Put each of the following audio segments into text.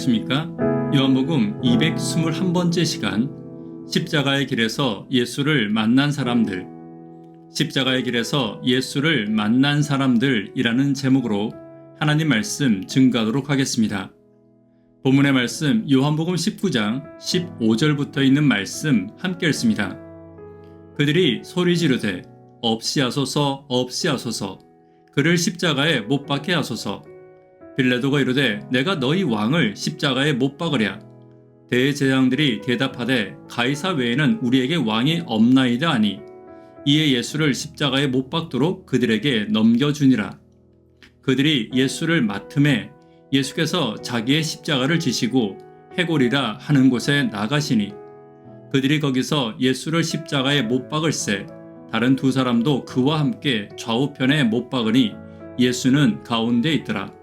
안녕하십니까? 요한복음 221번째 시간, 십자가의 길에서 예수를 만난 사람들, 십자가의 길에서 예수를 만난 사람들이라는 제목으로 하나님 말씀 증거하도록 하겠습니다. 본문의 말씀 요한복음 19장 15절부터 있는 말씀 함께 읽습니다. 그들이 소리 지르되 없이 하소서 없이 하소서, 그를 십자가에 못 박게 하소서. 빌라도가 이르되 내가 너희 왕을 십자가에 못 박으랴. 대제사장들이 대답하되 가이사 외에는 우리에게 왕이 없나이다 하니, 이에 예수를 십자가에 못 박도록 그들에게 넘겨주니라. 그들이 예수를 맡음에 예수께서 자기의 십자가를 지시고 해골이라 하는 곳에 나가시니, 그들이 거기서 예수를 십자가에 못 박을새 다른 두 사람도 그와 함께 좌우편에 못 박으니 예수는 가운데 있더라.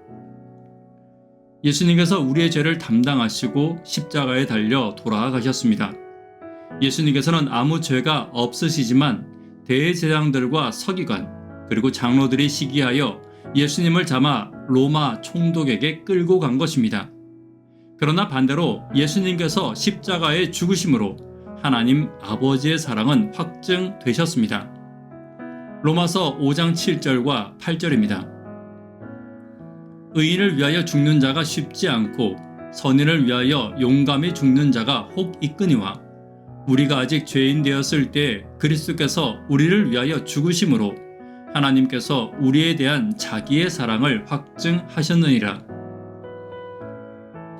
예수님께서 우리의 죄를 담당하시고 십자가에 달려 돌아가셨습니다. 예수님께서는 아무 죄가 없으시지만 대제사장들과 서기관 그리고 장로들이 시기하여 예수님을 잡아 로마 총독에게 끌고 간 것입니다. 그러나 반대로 예수님께서 십자가에 죽으심으로 하나님 아버지의 사랑은 확증되셨습니다. 로마서 5장 7절과 8절입니다. 의인을 위하여 죽는 자가 쉽지 않고 선인을 위하여 용감히 죽는 자가 혹 있거니와, 우리가 아직 죄인 되었을 때 그리스도께서 우리를 위하여 죽으심으로 하나님께서 우리에 대한 자기의 사랑을 확증하셨느니라.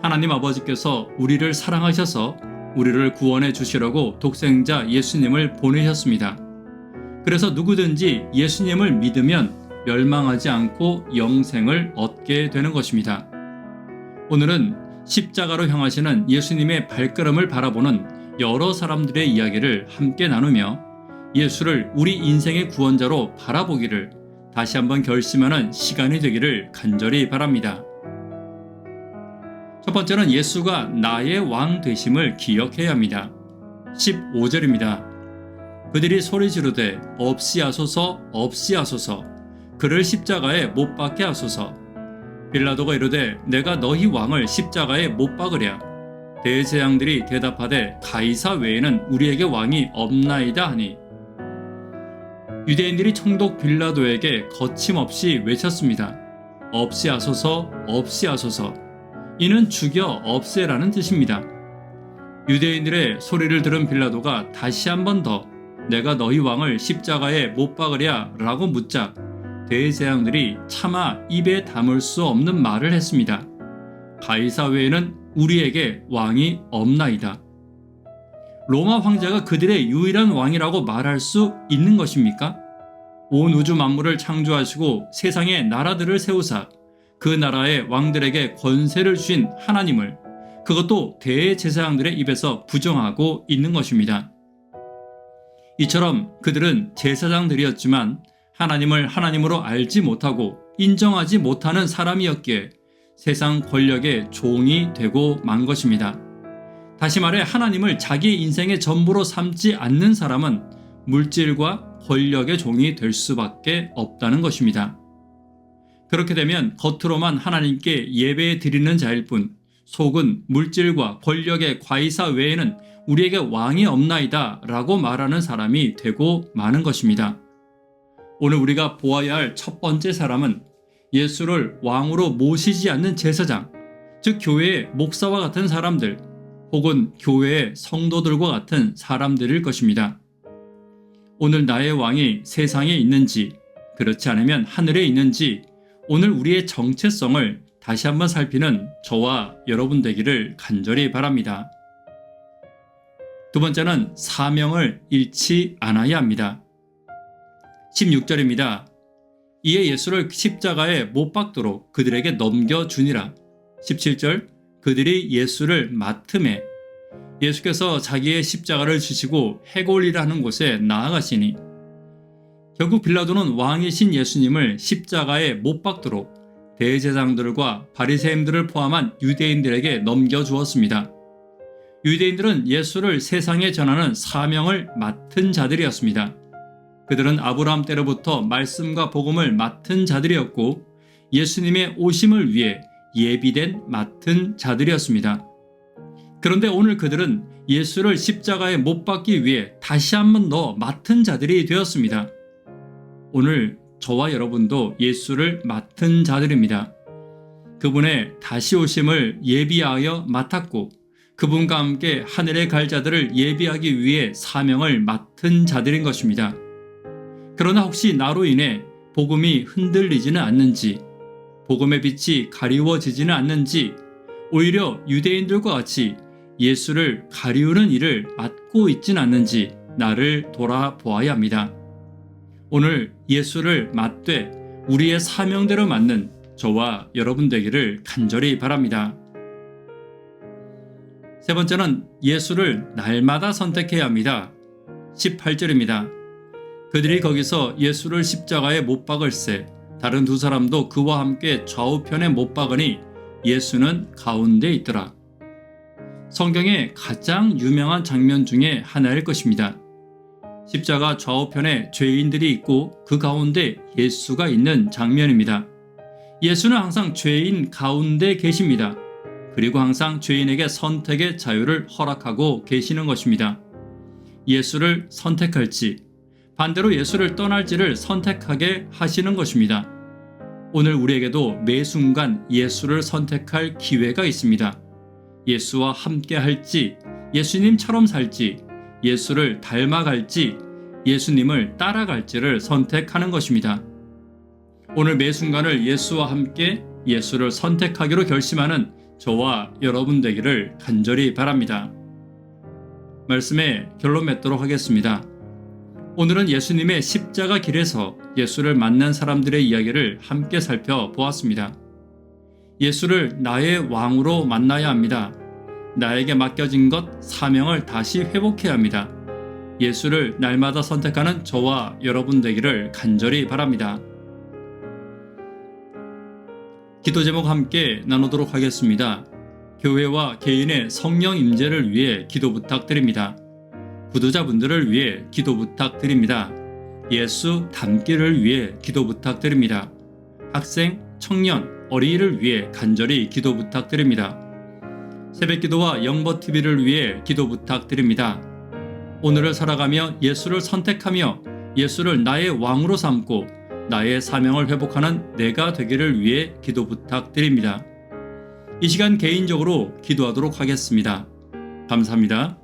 하나님 아버지께서 우리를 사랑하셔서 우리를 구원해 주시려고 독생자 예수님을 보내셨습니다. 그래서 누구든지 예수님을 믿으면 멸망하지 않고 영생을 얻게 되는 것입니다. 오늘은 십자가로 향하시는 예수님의 발걸음을 바라보는 여러 사람들의 이야기를 함께 나누며 예수를 우리 인생의 구원자로 바라보기를 다시 한번 결심하는 시간이 되기를 간절히 바랍니다. 첫 번째는 예수가 나의 왕 되심을 기억해야 합니다. 15절입니다. 그들이 소리 지르되 없이 하소서 없이 하소서, 그를 십자가에 못 박게 하소서. 빌라도가 이르되 내가 너희 왕을 십자가에 못 박으랴. 대제사장들이 대답하되 가이사 외에는 우리에게 왕이 없나이다 하니, 유대인들이 총독 빌라도에게 거침없이 외쳤습니다. 없이 하소서 없이 하소서. 이는 죽여 없애라는 뜻입니다. 유대인들의 소리를 들은 빌라도가 다시 한 번 더 내가 너희 왕을 십자가에 못 박으랴 라고 묻자 대제사장들이 차마 입에 담을 수 없는 말을 했습니다. 가이사 외에는 우리에게 왕이 없나이다. 로마 황제가 그들의 유일한 왕이라고 말할 수 있는 것입니까? 온 우주 만물을 창조하시고 세상의 나라들을 세우사 그 나라의 왕들에게 권세를 주신 하나님을, 그것도 대제사장들의 입에서 부정하고 있는 것입니다. 이처럼 그들은 제사장들이었지만 하나님을 하나님으로 알지 못하고 인정하지 못하는 사람이었기에 세상 권력의 종이 되고 만 것입니다. 다시 말해 하나님을 자기 인생의 전부로 삼지 않는 사람은 물질과 권력의 종이 될 수밖에 없다는 것입니다. 그렇게 되면 겉으로만 하나님께 예배 드리는 자일 뿐 속은 물질과 권력의 과이사 외에는 우리에게 왕이 없나이다 라고 말하는 사람이 되고 마는 것입니다. 오늘 우리가 보아야 할 첫 번째 사람은 예수를 왕으로 모시지 않는 제사장, 즉 교회의 목사와 같은 사람들 혹은 교회의 성도들과 같은 사람들일 것입니다. 오늘 나의 왕이 세상에 있는지 그렇지 않으면 하늘에 있는지 오늘 우리의 정체성을 다시 한번 살피는 저와 여러분 되기를 간절히 바랍니다. 두 번째는 사명을 잃지 않아야 합니다. 16절입니다. 이에 예수를 십자가에 못 박도록 그들에게 넘겨주니라. 17절, 그들이 예수를 맡음에 예수께서 자기의 십자가를 지시고 해골이라는 곳에 나아가시니, 결국 빌라도는 왕이신 예수님을 십자가에 못 박도록 대제사장들과 바리새인들을 포함한 유대인들에게 넘겨주었습니다. 유대인들은 예수를 세상에 전하는 사명을 맡은 자들이었습니다. 그들은 아브라함 때로부터 말씀과 복음을 맡은 자들이었고 예수님의 오심을 위해 예비된 맡은 자들이었습니다. 그런데 오늘 그들은 예수를 십자가에 못 박기 위해 다시 한 번 더 맡은 자들이 되었습니다. 오늘 저와 여러분도 예수를 맡은 자들입니다. 그분의 다시 오심을 예비하여 맡았고 그분과 함께 하늘에 갈 자들을 예비하기 위해 사명을 맡은 자들인 것입니다. 그러나 혹시 나로 인해 복음이 흔들리지는 않는지, 복음의 빛이 가리워지지는 않는지, 오히려 유대인들과 같이 예수를 가리우는 일을 맡고 있지는 않는지 나를 돌아보아야 합니다. 오늘 예수를 맡되 우리의 사명대로 맡는 저와 여러분 되기를 간절히 바랍니다. 세 번째는 예수를 날마다 선택해야 합니다. 18절입니다. 그들이 거기서 예수를 십자가에 못 박을새 다른 두 사람도 그와 함께 좌우편에 못 박으니 예수는 가운데 있더라. 성경의 가장 유명한 장면 중에 하나일 것입니다. 십자가 좌우편에 죄인들이 있고 그 가운데 예수가 있는 장면입니다. 예수는 항상 죄인 가운데 계십니다. 그리고 항상 죄인에게 선택의 자유를 허락하고 계시는 것입니다. 예수를 선택할지 반대로 예수를 떠날지를 선택하게 하시는 것입니다. 오늘 우리에게도 매 순간 예수를 선택할 기회가 있습니다. 예수와 함께 할지, 예수님처럼 살지, 예수를 닮아갈지, 예수님을 따라갈지를 선택하는 것입니다. 오늘 매 순간을 예수와 함께 예수를 선택하기로 결심하는 저와 여러분 되기를 간절히 바랍니다. 말씀에 결론 맺도록 하겠습니다. 오늘은 예수님의 십자가 길에서 예수를 만난 사람들의 이야기를 함께 살펴보았습니다. 예수를 나의 왕으로 만나야 합니다. 나에게 맡겨진 것, 사명을 다시 회복해야 합니다. 예수를 날마다 선택하는 저와 여러분 되기를 간절히 바랍니다. 기도 제목 함께 나누도록 하겠습니다. 교회와 개인의 성령 임재를 위해 기도 부탁드립니다. 구도자분들을 위해 기도 부탁드립니다. 예수 닮기를 위해 기도 부탁드립니다. 학생, 청년, 어린이를 위해 간절히 기도 부탁드립니다. 새벽기도와 영버TV를 위해 기도 부탁드립니다. 오늘을 살아가며 예수를 선택하며 예수를 나의 왕으로 삼고 나의 사명을 회복하는 내가 되기를 위해 기도 부탁드립니다. 이 시간 개인적으로 기도하도록 하겠습니다. 감사합니다.